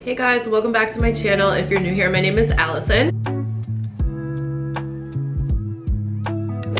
Hey guys, welcome back to my channel. If you're new here, my name is Allison.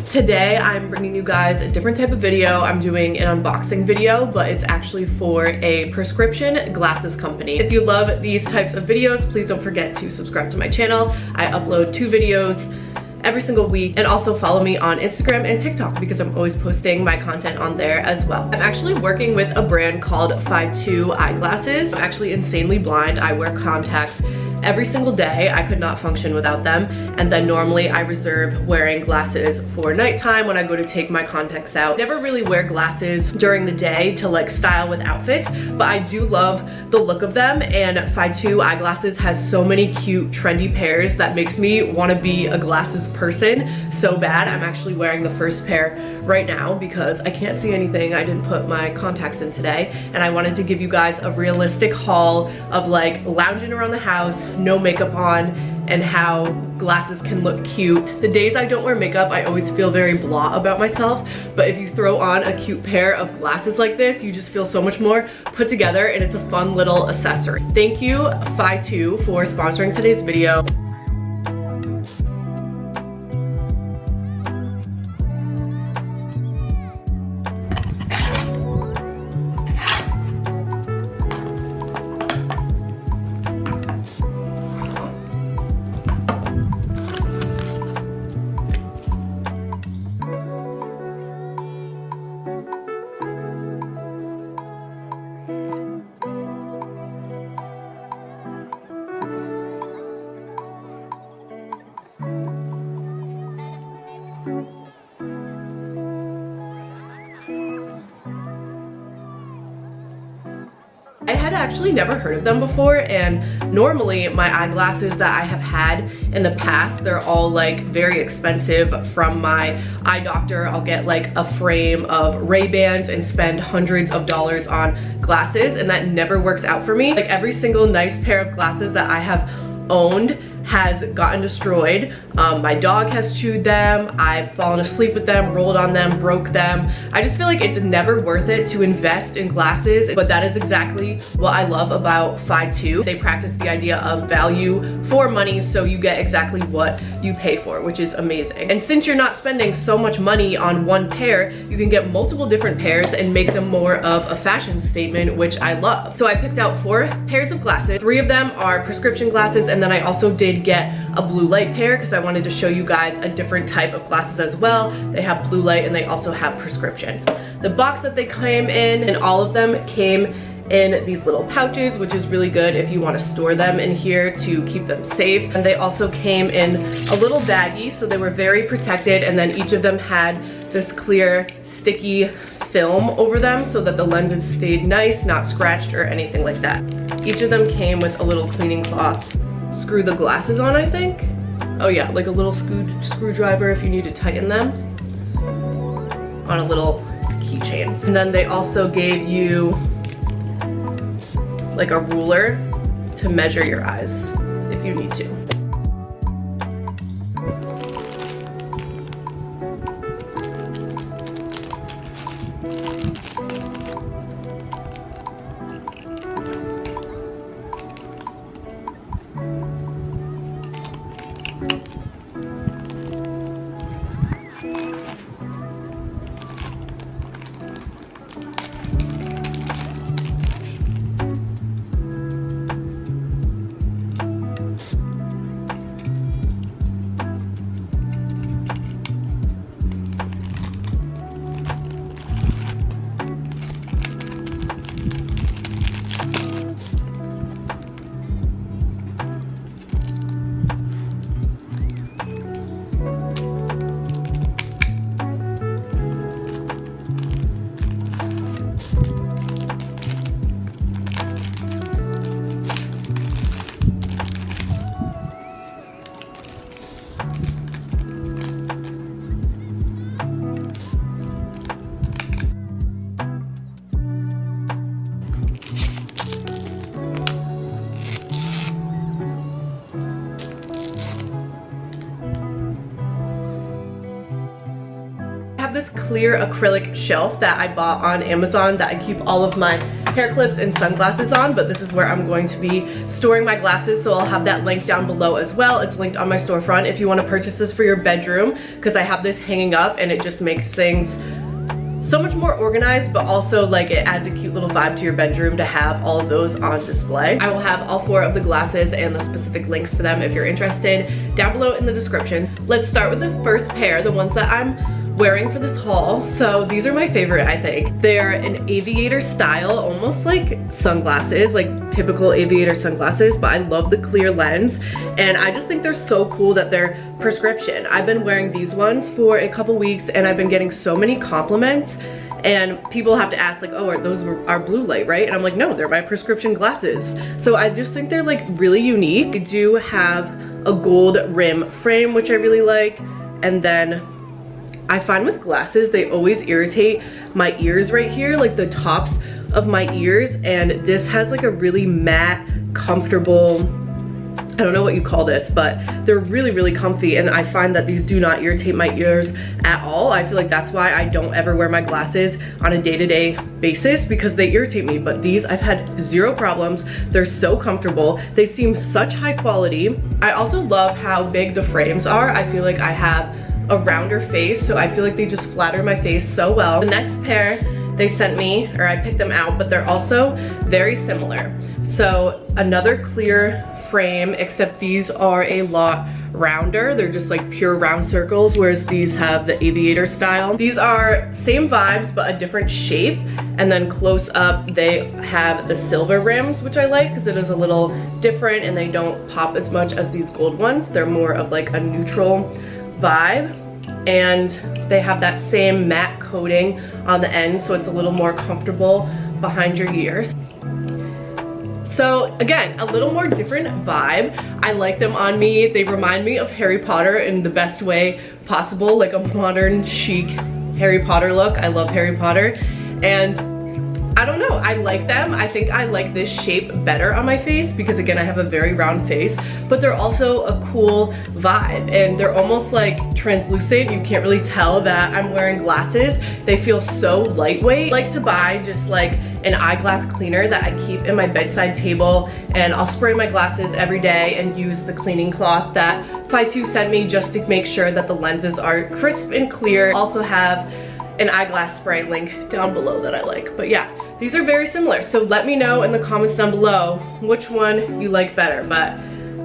Today I'm bringing you guys a different type of video. I'm doing an unboxing video, but it's actually for a prescription glasses company. If you love these types of videos, please don't forget to subscribe to my channel. I upload 2 videos every single week, and also follow me on Instagram and TikTok because I'm always posting my content on there as well. I'm actually working with a brand called Fytoo eyeglasses. I'm actually insanely blind. I wear contacts every single day. I could not function without them. And then normally I reserve wearing glasses for nighttime when I go to take my contacts out. Never really wear glasses during the day to like style with outfits, but I do love the look of them, and Fytoo eyeglasses has so many cute trendy pairs that makes me want to be a glasses person so bad. I'm actually wearing the first pair right now because I can't see anything. I didn't put my contacts in today, and I wanted to give you guys a realistic haul of like lounging around the house, no makeup on, and how glasses can look cute. The days I don't wear makeup, I always feel very blah about myself, but if you throw on a cute pair of glasses like this, you just feel so much more put together, and it's a fun little accessory. Thank you, Fytoo, for sponsoring today's video. I had actually never heard of them before, and normally my eyeglasses that I have had in the past, they're all like very expensive from my eye doctor. I'll get like a frame of Ray-Bans and spend hundreds of dollars on glasses, and that never works out for me. Like every single nice pair of glasses that I have owned has gotten destroyed. My dog has chewed them, I've fallen asleep with them, rolled on them, broke them. I just feel like it's never worth it to invest in glasses, but that is exactly what I love about Fytoo. They practice the idea of value for money, so you get exactly what you pay for, which is amazing. And since you're not spending so much money on one pair, you can get multiple different pairs and make them more of a fashion statement, which I love. So I picked out 4 pairs of glasses. 3 of them are prescription glasses, and then I also did get a blue light pair because I wanted to show you guys a different type of glasses as well. They have blue light and they also have prescription. The box that they came in, and all of them came in these little pouches, which is really good if you want to store them in here to keep them safe. And they also came in a little baggie, so they were very protected, and then each of them had this clear sticky film over them so that the lenses stayed nice, not scratched or anything like that. Each of them came with a little cleaning cloth. Screw the glasses on, I think. Oh yeah, like a little screwdriver if you need to tighten them on a little keychain. And then they also gave you like a ruler to measure your eyes if you need to. have this clear acrylic shelf that I bought on Amazon that I keep all of my hair clips and sunglasses on, but this is where I'm going to be storing my glasses, so I'll have that link down below as well. It's linked on my storefront if you want to purchase this for your bedroom, because I have this hanging up and it just makes things so much more organized, but also like it adds a cute little vibe to your bedroom to have all of those on display. I will have all 4 of the glasses and the specific links for them if you're interested down below in the description. Let's start with the first pair, the ones that I'm wearing for this haul. So these are my favorite, I think. They're an aviator style, almost like sunglasses, like typical aviator sunglasses, but I love the clear lens, and I just think they're so cool that they're prescription. I've been wearing these ones for a couple weeks and I've been getting so many compliments, and people have to ask like, oh, are those our blue light, right? And I'm like, no, they're my prescription glasses. So I just think they're like really unique. I do have a gold rim frame, which I really like, and then I find with glasses, they always irritate my ears right here, like the tops of my ears, and this has like a really matte, comfortable, I don't know what you call this, but they're really, really comfy, and I find that these do not irritate my ears at all. I feel like that's why I don't ever wear my glasses on a day-to-day basis, because they irritate me, but these I've had 0 problems. They're so comfortable. They seem such high quality. I also love how big the frames are. I feel like I have a rounder face, so I feel like they just flatter my face so well. The next pair they sent me, or I picked them out, but they're also very similar. So another clear frame, except these are a lot rounder. They're just like pure round circles, whereas these have the aviator style. These are same vibes but a different shape, and then close up they have the silver rims, which I like because it is a little different and they don't pop as much as these gold ones. They're more of like a neutral vibe, and they have that same matte coating on the end, so it's a little more comfortable behind your ears. So again, a little more different vibe. I like them on me. They remind me of Harry Potter in the best way possible, like a modern chic Harry Potter look. I love Harry Potter, and I don't know, I like them. I think I like this shape better on my face because again, I have a very round face, but they're also a cool vibe, and they're almost like translucent. You can't really tell that I'm wearing glasses. They feel so lightweight. I like to buy just like an eyeglass cleaner that I keep in my bedside table, and I'll spray my glasses every day and use the cleaning cloth that Fytoo sent me just to make sure that the lenses are crisp and clear. Also have an eyeglass spray link down below that I like. But yeah, these are very similar. So let me know in the comments down below which one you like better, but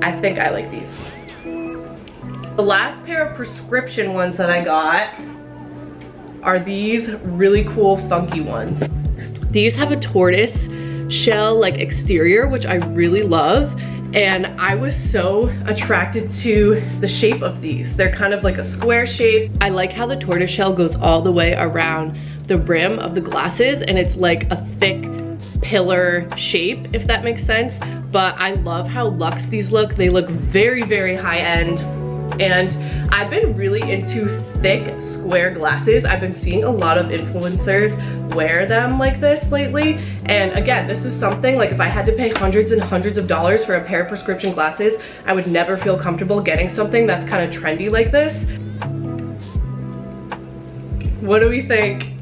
I think I like these. The last pair of prescription ones that I got are these really cool funky ones. These have a tortoise shell like exterior, which I really love, and I was so attracted to the shape of these. They're kind of like a square shape. I like how the tortoise shell goes all the way around the rim of the glasses, and it's like a thick pillar shape, if that makes sense. But I love how luxe these look. They look very, very high end, and I've been really into thick square glasses. I've been seeing a lot of influencers wear them like this lately, and again, this is something like if I had to pay hundreds and hundreds of dollars for a pair of prescription glasses, I would never feel comfortable getting something that's kind of trendy like this. What do we think?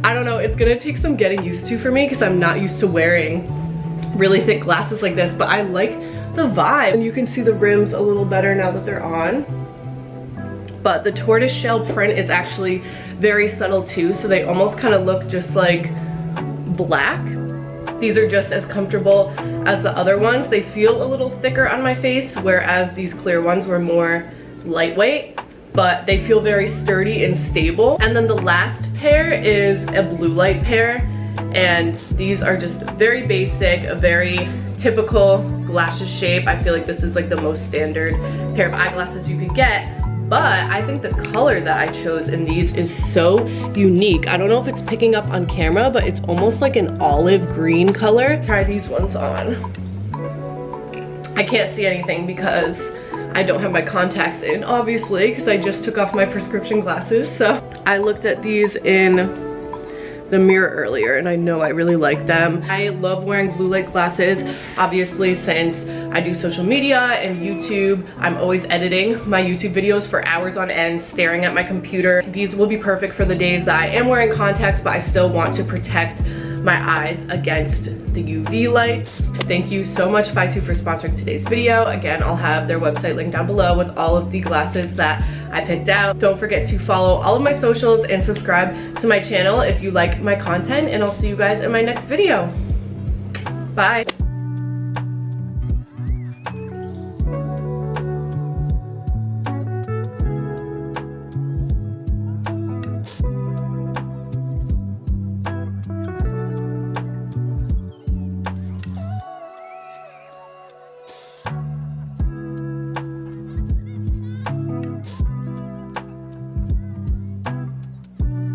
I don't know, it's gonna take some getting used to for me because I'm not used to wearing really thick glasses like this, but I like the vibe, and you can see the rims a little better now that they're on. But the tortoise shell print is actually very subtle too, so they almost kind of look just like black. These are just as comfortable as the other ones. They feel a little thicker on my face, whereas these clear ones were more lightweight, but they feel very sturdy and stable. And then the last pair is a blue light pair, and these are just very basic, a very typical glasses shape. I feel like this is like the most standard pair of eyeglasses you could get, but I think the color that I chose in these is so unique. I don't know if it's picking up on camera, but it's almost like an olive green color. Try these ones on. I can't see anything because I don't have my contacts in, obviously, because I just took off my prescription glasses. So I looked at these in the mirror earlier, and I know I really like them. I love wearing blue light glasses, obviously, since I do social media and YouTube. I'm always editing my YouTube videos for hours on end, staring at my computer. These will be perfect for the days that I am wearing contacts, but I still want to protect my eyes against the UV lights. Thank you so much, Fytoo, for sponsoring today's video. Again, I'll have their website linked down below with all of the glasses that I picked out. Don't forget to follow all of my socials and subscribe to my channel if you like my content, and I'll see you guys in my next video. Bye.